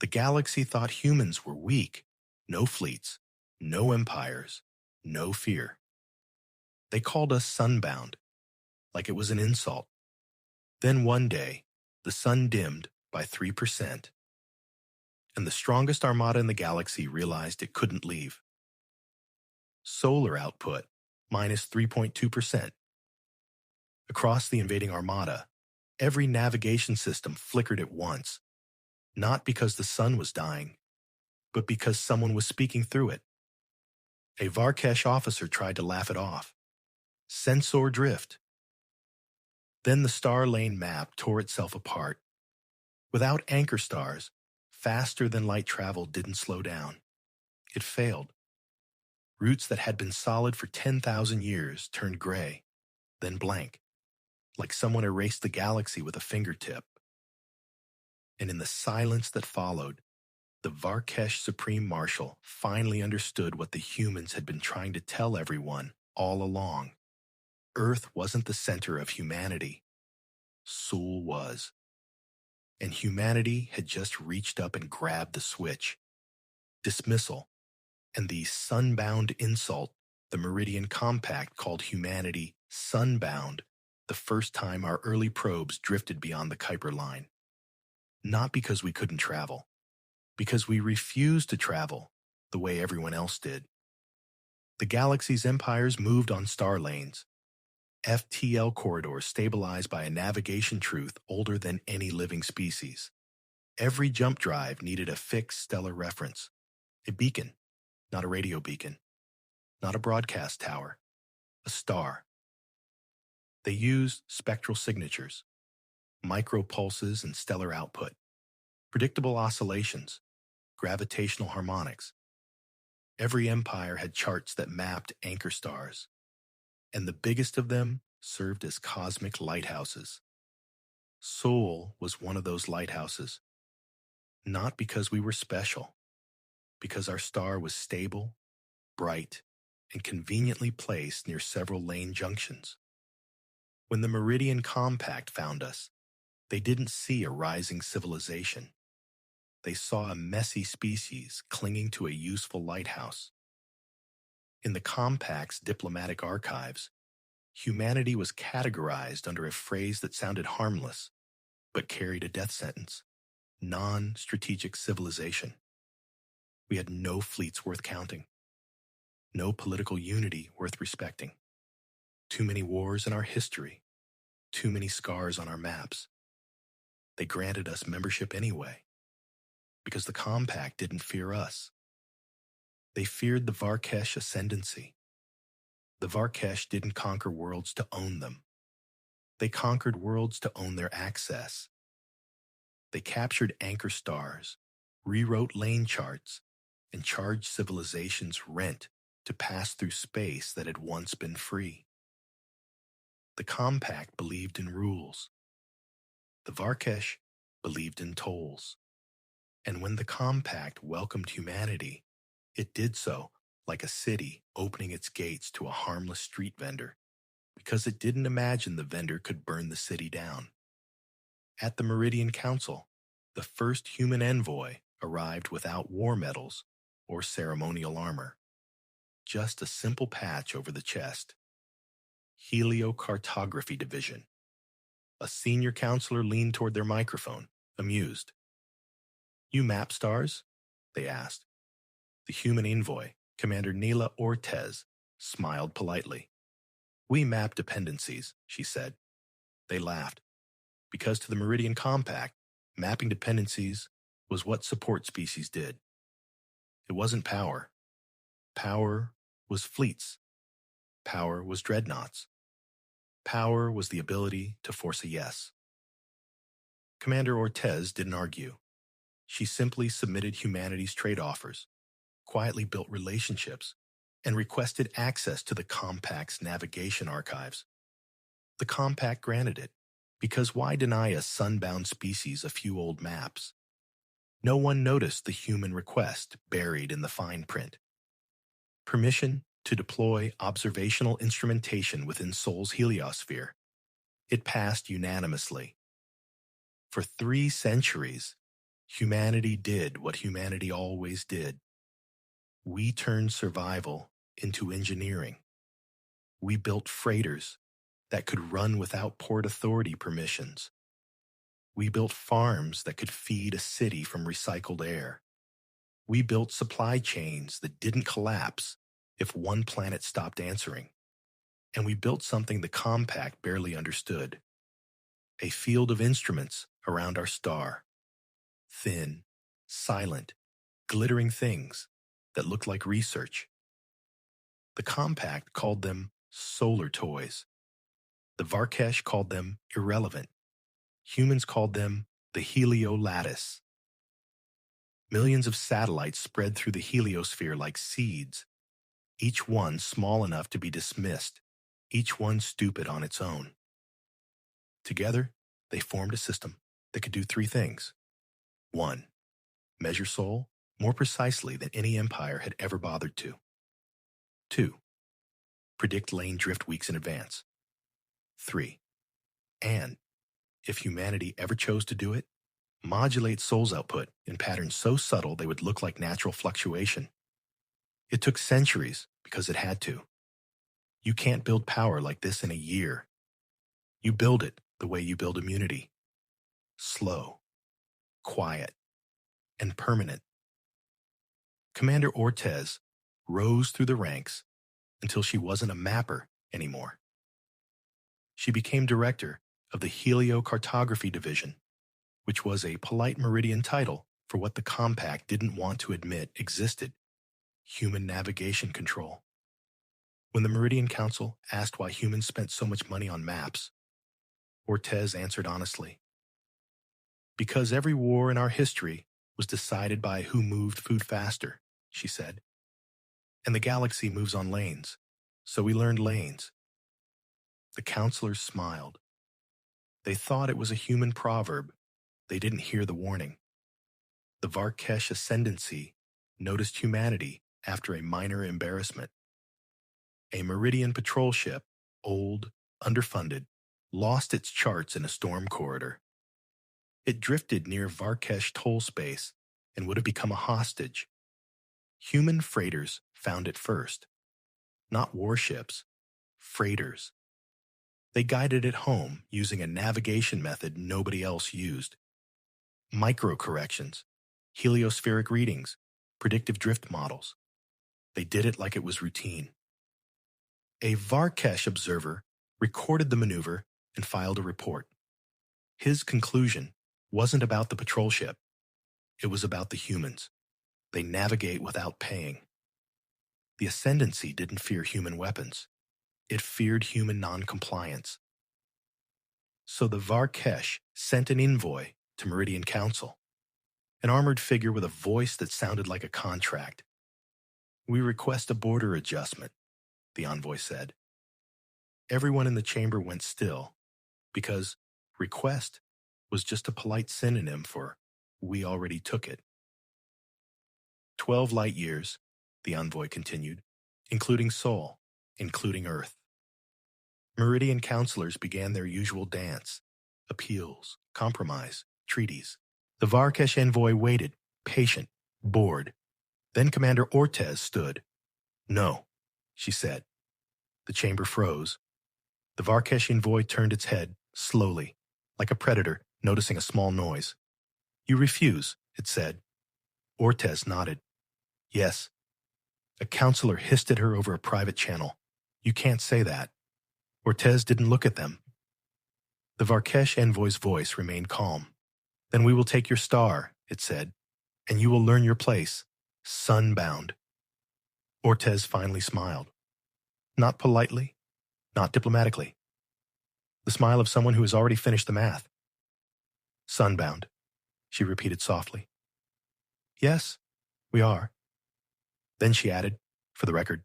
The galaxy thought humans were weak. No fleets, no empires, no fear. They called us sunbound, like it was an insult. Then one day, the sun dimmed by 3%, and the strongest armada in the galaxy realized it couldn't leave. Solar output, minus 3.2%. Across the invading armada, every navigation system flickered at once, not because the sun was dying, but because someone was speaking through it. A Varkesh officer tried to laugh it off. Sensor drift. Then the star lane map tore itself apart. Without anchor stars, faster than light travel didn't slow down. It failed. Routes that had been solid for 10,000 years turned gray, then blank, like someone erased the galaxy with a fingertip. And in the silence that followed, the Varkesh Supreme Marshal finally understood what the humans had been trying to tell everyone all along. Earth wasn't the center of humanity. Sul was. And humanity had just reached up and grabbed the switch. Dismissal, and the sunbound insult the Meridian Compact called humanity sunbound the first time our early probes drifted beyond the Kuiper line. Not because we couldn't travel, because we refused to travel the way everyone else did. The galaxy's empires moved on star lanes, FTL corridors stabilized by a navigation truth older than any living species. Every jump drive needed a fixed stellar reference, a beacon, not a radio beacon, not a broadcast tower, a star. They used spectral signatures, micropulses and stellar output, predictable oscillations, gravitational harmonics. Every empire had charts that mapped anchor stars, and the biggest of them served as cosmic lighthouses. Sul was one of those lighthouses, not because we were special, because our star was stable, bright, and conveniently placed near several lane junctions. When the Meridian Compact found us, they didn't see a rising civilization. They saw a messy species clinging to a useful lighthouse. In the Compact's diplomatic archives, humanity was categorized under a phrase that sounded harmless, but carried a death sentence: non-strategic civilization. We had no fleets worth counting, no political unity worth respecting, too many wars in our history, too many scars on our maps. They granted us membership anyway, because the Compact didn't fear us. They feared the Varkesh ascendancy. The Varkesh didn't conquer worlds to own them. They conquered worlds to own their access. They captured anchor stars, rewrote lane charts, and charged civilizations rent to pass through space that had once been free. The Compact believed in rules. The Varkesh believed in tolls. And when the Compact welcomed humanity, it did so like a city opening its gates to a harmless street vendor, because it didn't imagine the vendor could burn the city down. At the Meridian Council, the first human envoy arrived without war medals or ceremonial armor, just a simple patch over the chest. Heliocartography Division. A senior counselor leaned toward their microphone, amused. "You map stars?" they asked. The human envoy, Commander Neela Ortez, smiled politely. "We map dependencies," she said. They laughed, because to the Meridian Compact, mapping dependencies was what support species did. It wasn't power. Power was fleets. Power was dreadnoughts. Power was the ability to force a yes. Commander Ortez didn't argue. She simply submitted humanity's trade offers, quietly built relationships, and requested access to the Compact's navigation archives. The Compact granted it, because why deny a sunbound species a few old maps? No one noticed the human request buried in the fine print. Permission to deploy observational instrumentation within Sol's heliosphere. It passed unanimously. For 3 centuries, Humanity did what humanity always did. We turned survival into engineering. We built freighters that could run without port authority permissions. We built farms that could feed a city from recycled air. We built supply chains that didn't collapse if one planet stopped answering. And we built something the Compact barely understood. A field of instruments around our star. Thin, silent, glittering things that looked like research. The Compact called them solar toys. The Varkesh called them irrelevant. Humans called them the heliolattice. Millions of satellites spread through the heliosphere like seeds, each one small enough to be dismissed, each one stupid on its own. Together, they formed a system that could do three things. 1. Measure soul more precisely than any empire had ever bothered to. 2. Predict lane drift weeks in advance. 3. And, if humanity ever chose to do it, modulate soul's output in patterns so subtle they would look like natural fluctuation. It took centuries because it had to. You can't build power like this in a year. You build it the way you build immunity. Slow, quiet, and permanent. Commander Ortez rose through the ranks until she wasn't a mapper anymore. She became director of the Heliocartography Division, which was a polite Meridian title for what the Compact didn't want to admit existed: human navigation control. When the Meridian Council asked why humans spent so much money on maps, Ortez answered honestly. Because every war in our history was decided by who moved food faster, she said. And the galaxy moves on lanes, so we learned lanes. The counselors smiled. They thought it was a human proverb. They didn't hear the warning. The Varkesh ascendancy noticed humanity after a minor embarrassment. A Meridian patrol ship, old, underfunded, lost its charts in a storm corridor. It drifted near Varkesh toll space and would have become a hostage. Human freighters found it first. Not warships, freighters. They guided it home using a navigation method nobody else used. Micro-corrections, heliospheric readings, predictive drift models. They did it like it was routine. A Varkesh observer recorded the maneuver and filed a report. His conclusion wasn't about the patrol ship. It was about the humans. They navigate without paying. The ascendancy didn't fear human weapons. It feared human non-compliance. So the Varkesh sent an envoy to Meridian Council, an armored figure with a voice that sounded like a contract. We request a border adjustment, the envoy said. Everyone in the chamber went still, because request was just a polite synonym for we already took it. 12 light years, the envoy continued, including Sol, including Earth. Meridian counselors began their usual dance: appeals, compromise, treaties. The Varkesh envoy waited, patient, bored. Then Commander Ortez stood. No, she said. The chamber froze. The Varkesh envoy turned its head, slowly, like a predator noticing a small noise. You refuse, it said. Ortez nodded. Yes. A counselor hissed at her over a private channel. You can't say that. Ortez didn't look at them. The Varkesh envoy's voice remained calm. Then we will take your star, it said, and you will learn your place, sunbound. Ortez finally smiled. Not politely, not diplomatically. The smile of someone who has already finished the math. Sunbound, she repeated softly. Yes, we are. Then she added, for the record,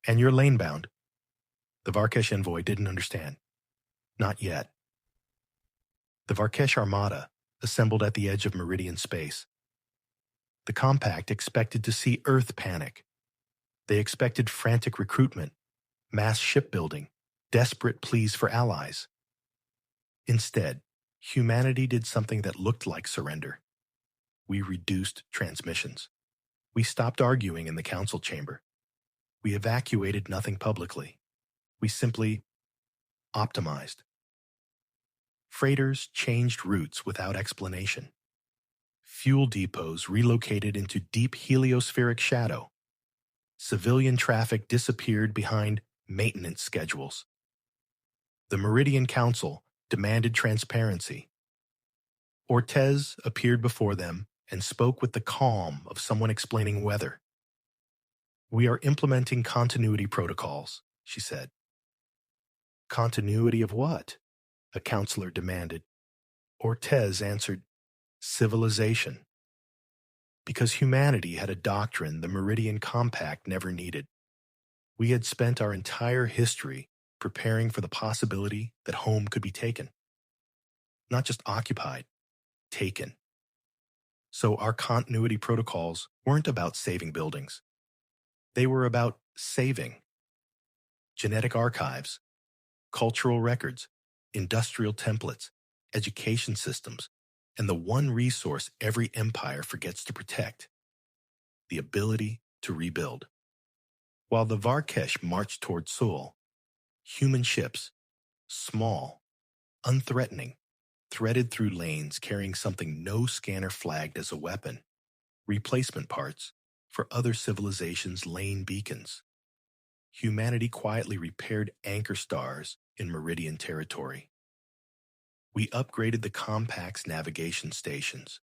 and you're lane-bound. The Varkesh envoy didn't understand. Not yet. The Varkesh armada assembled at the edge of Meridian space. The Compact expected to see Earth panic. They expected frantic recruitment, mass shipbuilding, desperate pleas for allies. Instead, humanity did something that looked like surrender. We reduced transmissions. We stopped arguing in the council chamber. We evacuated nothing publicly. We simply optimized. Freighters changed routes without explanation. Fuel depots relocated into deep heliospheric shadow. Civilian traffic disappeared behind maintenance schedules. The Meridian Council demanded transparency. Ortez appeared before them and spoke with the calm of someone explaining weather. "We are implementing continuity protocols," she said. "Continuity of what?" a counselor demanded. Ortez answered, "Civilization." Because humanity had a doctrine the Meridian Compact never needed. We had spent our entire history preparing for the possibility that home could be taken. Not just occupied, taken. So our continuity protocols weren't about saving buildings. They were about saving. Genetic archives, cultural records, industrial templates, education systems, and the one resource every empire forgets to protect: the ability to rebuild. While the Varkesh marched toward Seoul, human ships, small, unthreatening, threaded through lanes carrying something no scanner flagged as a weapon: replacement parts for other civilizations' lane beacons. Humanity quietly repaired anchor stars in Meridian territory. We upgraded the Compact's navigation stations.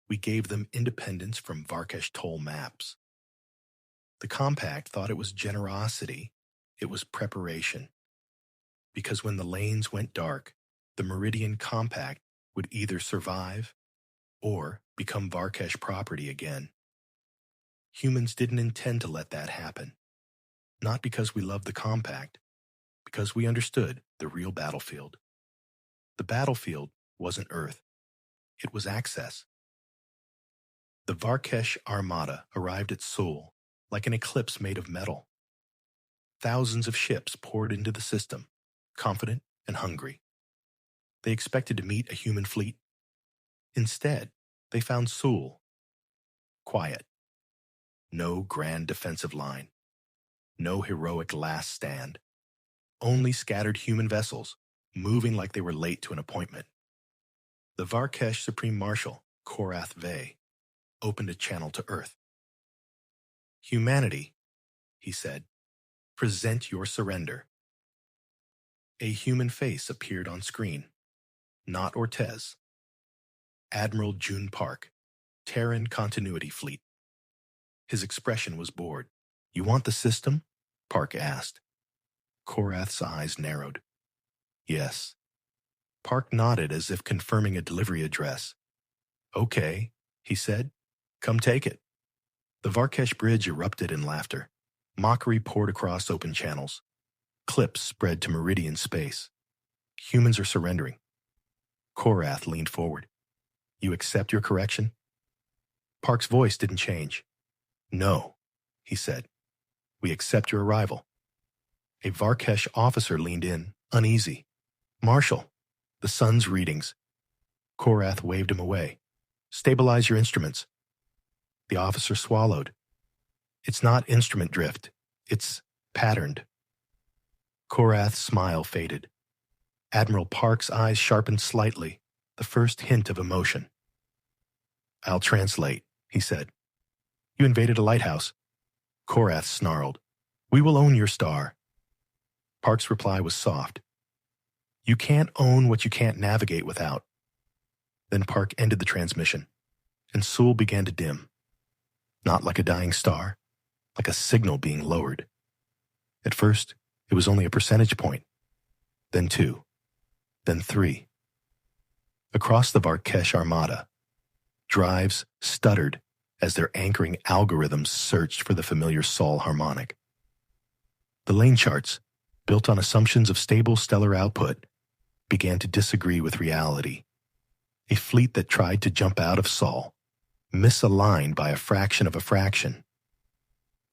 We gave them independence from Varkesh toll maps. The Compact thought it was generosity. It was preparation. Because when the lanes went dark, the Meridian Compact would either survive or become Varkesh property again. Humans didn't intend to let that happen. Not because we loved the Compact, because we understood the real battlefield. The battlefield wasn't Earth. It was access. The Varkesh Armada arrived at Seoul like an eclipse made of metal. Thousands of ships poured into the system, confident and hungry. They expected to meet a human fleet. Instead, they found Seoul. Quiet. No grand defensive line. No heroic last stand. Only scattered human vessels, moving like they were late to an appointment. The Varkesh Supreme Marshal, Korath Vey, opened a channel to Earth. "Humanity," he said, "present your surrender." A human face appeared on screen. Not Ortez. Admiral June Park, Terran Continuity Fleet. His expression was bored. "You want the system?" Park asked. Korath's eyes narrowed. "Yes." Park nodded as if confirming a delivery address. "Okay," he said. "Come take it." The Varkesh Bridge erupted in laughter. Mockery poured across open channels. Clips spread to Meridian space. Humans are surrendering. Korath leaned forward. "You accept your correction?" Park's voice didn't change. "No," he said. "We accept your arrival." A Varkesh officer leaned in, uneasy. "Marshal, the sun's readings." Korath waved him away. "Stabilize your instruments." The officer swallowed. "It's not instrument drift. It's patterned." Korath's smile faded. Admiral Park's eyes sharpened slightly, the first hint of emotion. "I'll translate," he said. "You invaded a lighthouse." Korath snarled. "We will own your star." Park's reply was soft. "You can't own what you can't navigate without." Then Park ended the transmission, and Seoul began to dim. Not like a dying star, like a signal being lowered. At first, it was only a percentage point. Then 2. Then 3. Across the Varkesh Armada, drives stuttered as their anchoring algorithms searched for the familiar Sol harmonic. The lane charts, built on assumptions of stable stellar output, began to disagree with reality. A fleet that tried to jump out of Sol, misaligned by a fraction of a fraction,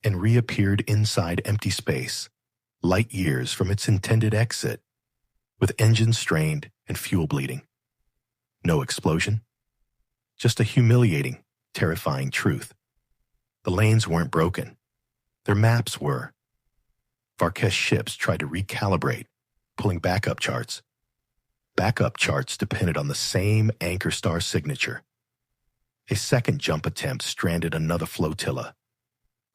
and reappeared inside empty space, light years from its intended exit, with engines strained and fuel bleeding. No explosion, Just a humiliating, terrifying truth. The lanes weren't broken. Their maps were. Varkesh ships tried to recalibrate, pulling backup charts. Backup charts depended on the same anchor star signature. A second jump attempt stranded another flotilla.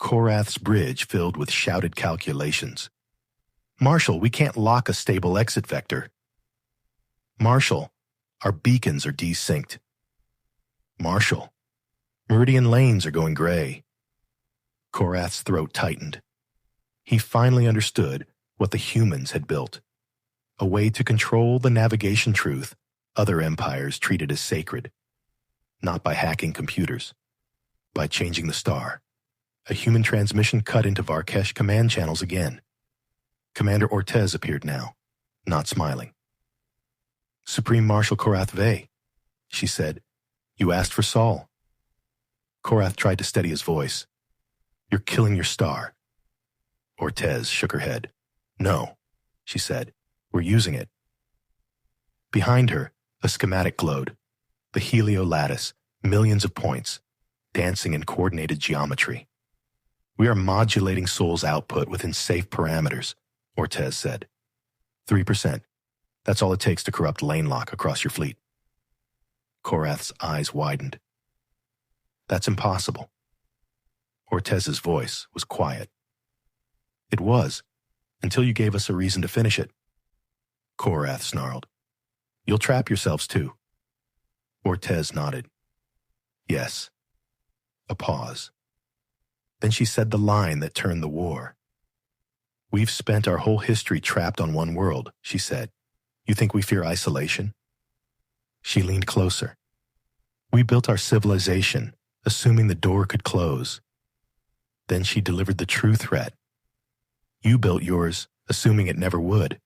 Korath's bridge filled with shouted calculations. "Marshal, we can't lock a stable exit vector." "Marshal, our beacons are desynced." "Marshal, meridian lanes are going gray." Korath's throat tightened. He finally understood what the humans had built. A way to control the navigation truth other empires treated as sacred. Not by hacking computers. By changing the star. A human transmission cut into Varkesh command channels again. Commander Ortez appeared now, not smiling. "Supreme Marshal Korath Vey," she said, "you asked for Saul." Korath tried to steady his voice. "You're killing your star." Ortez shook her head. "No," she said, "we're using it." Behind her, a schematic glowed. The helio lattice, millions of points, dancing in coordinated geometry. "We are modulating Sol's output within safe parameters," Ortez said. 3%. That's all it takes to corrupt lane lock across your fleet. Korath's eyes widened. "That's impossible." Ortez's voice was quiet. "It was, until you gave us a reason to finish it." Korath snarled. "You'll trap yourselves too." Ortez nodded. "Yes." A pause. Then she said the line that turned the war. "We've spent our whole history trapped on one world," she said. "You think we fear isolation?" She leaned closer. "We built our civilization, assuming the door could close. Then she delivered the true threat. You built yours, assuming it never would."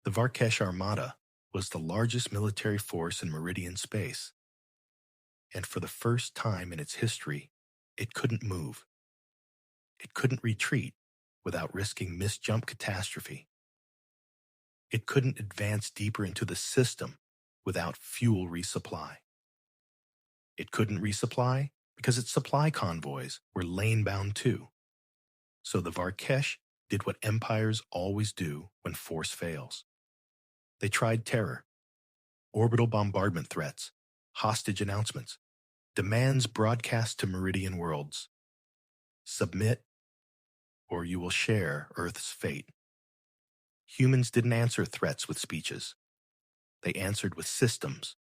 The Varkesh Armada was the largest military force in Meridian space. And for the first time in its history, it couldn't move. It couldn't retreat without risking misjump catastrophe. It couldn't advance deeper into the system without fuel resupply. It couldn't resupply because its supply convoys were lane-bound too. So the Varkesh did what empires always do when force fails. They tried terror, orbital bombardment threats, hostage announcements, demands broadcast to Meridian worlds. Submit, or you will share Earth's fate. Humans didn't answer threats with speeches. They answered with systems.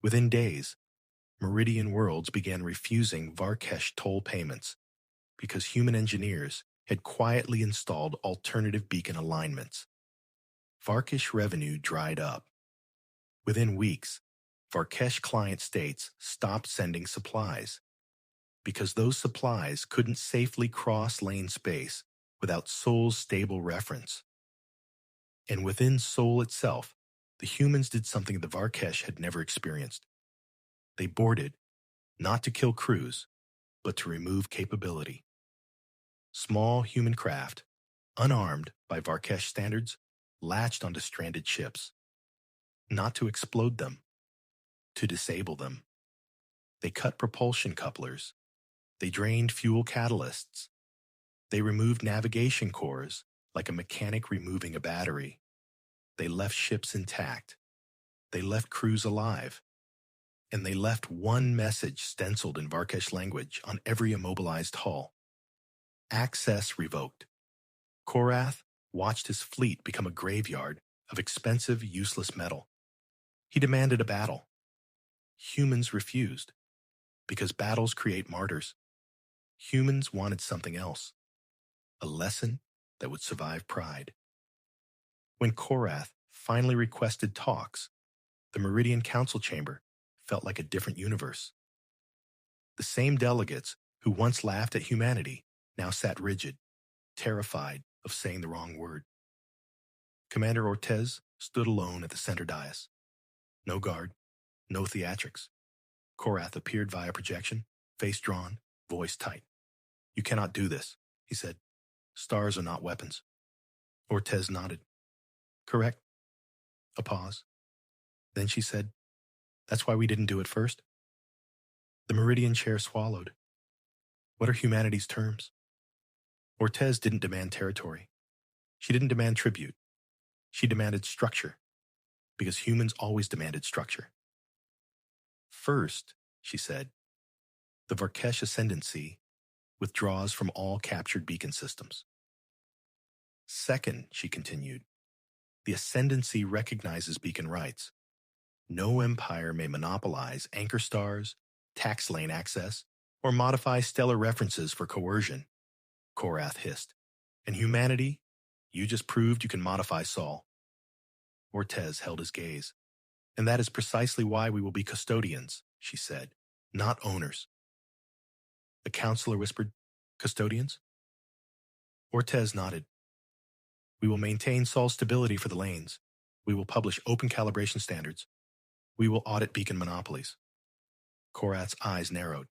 Within days, Meridian worlds began refusing Varkesh toll payments because human engineers had quietly installed alternative beacon alignments. Varkesh revenue dried up. Within weeks, Varkesh client states stopped sending supplies because those supplies couldn't safely cross lane space without Sol's stable reference. And within Sol itself, the humans did something the Varkesh had never experienced. They boarded, not to kill crews, but to remove capability. Small human craft, unarmed by Varkesh standards, latched onto stranded ships. Not to explode them, to disable them. They cut propulsion couplers. They drained fuel catalysts. They removed navigation cores like a mechanic removing a battery. They left ships intact. They left crews alive. And they left one message stenciled in Varkesh language on every immobilized hull. Access revoked. Korath watched his fleet become a graveyard of expensive, useless metal. He demanded a battle. Humans refused, because battles create martyrs. Humans wanted something else, a lesson that would survive pride. When Korath finally requested talks, the Meridian Council Chamber felt like a different universe. The same delegates who once laughed at humanity now sat rigid, terrified of saying the wrong word. Commander Ortez stood alone at the center dais. No guard, no theatrics. Korath appeared via projection, face drawn, voice tight. "You cannot do this," he said. "Stars are not weapons." Ortez nodded. "Correct." A pause. Then she said, "That's why we didn't do it first." The Meridian chair swallowed. What are humanity's terms? Ortez didn't demand territory. She didn't demand tribute. She demanded structure, because humans always demanded structure. First, she said, the Varkesh Ascendancy withdraws from all captured beacon systems. Second, she continued, the Ascendancy recognizes beacon rights. No empire may monopolize anchor stars, tax lane access, or modify stellar references for coercion, Korath hissed. And humanity, you just proved you can modify Saul. Ortez held his gaze. And that is precisely why we will be custodians, she said, not owners. The counselor whispered, custodians? Ortez nodded. We will maintain Saul's stability for the lanes. We will publish open calibration standards. We will audit beacon monopolies. Korath's eyes narrowed.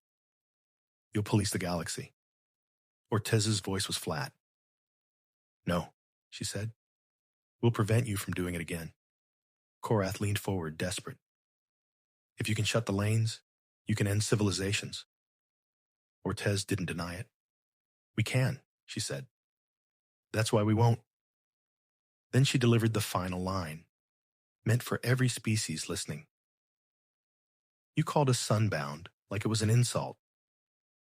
You'll police the galaxy. Ortez's voice was flat. No, she said. We'll prevent you from doing it again. Korath leaned forward, desperate. If you can shut the lanes, you can end civilizations. Ortez didn't deny it. We can, she said. That's why we won't. Then she delivered the final line, meant for every species listening. You called us sunbound, like it was an insult,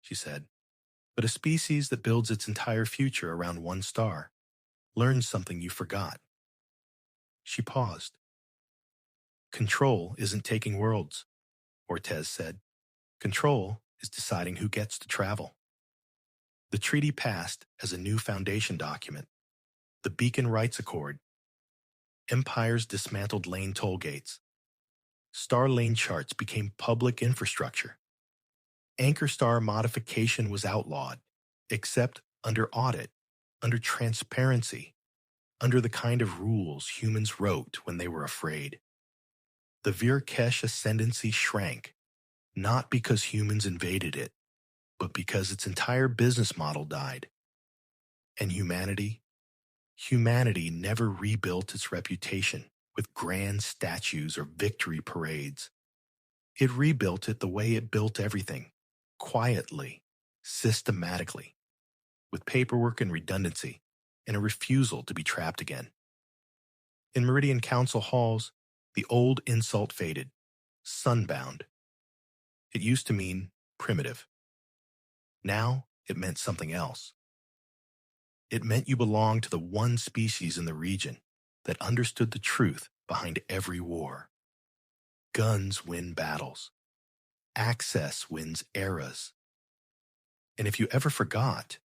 she said. But a species that builds its entire future around one star learns something you forgot. She paused. Control isn't taking worlds, Ortez said. Control is deciding who gets to travel. The treaty passed as a new foundation document, the Beacon Rights Accord. Empires dismantled lane toll gates. Star lane charts became public infrastructure. Anchor star modification was outlawed, except under audit, under transparency, under the kind of rules humans wrote when they were afraid. The Varkesh Ascendancy shrank, not because humans invaded it, but because its entire business model died. And humanity never rebuilt its reputation with grand statues or victory parades. It rebuilt it the way it built everything, quietly, systematically, with paperwork and redundancy, and a refusal to be trapped again. In Meridian Council halls, the old insult faded, sunbound. It used to mean primitive. Now it meant something else. It meant you belonged to the one species in the region that understood the truth behind every war. Guns win battles. Access wins eras. And if you ever forgot,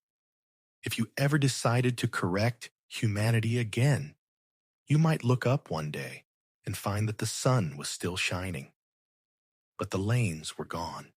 if you ever decided to correct humanity again, you might look up one day and find that the sun was still shining. But the lanes were gone.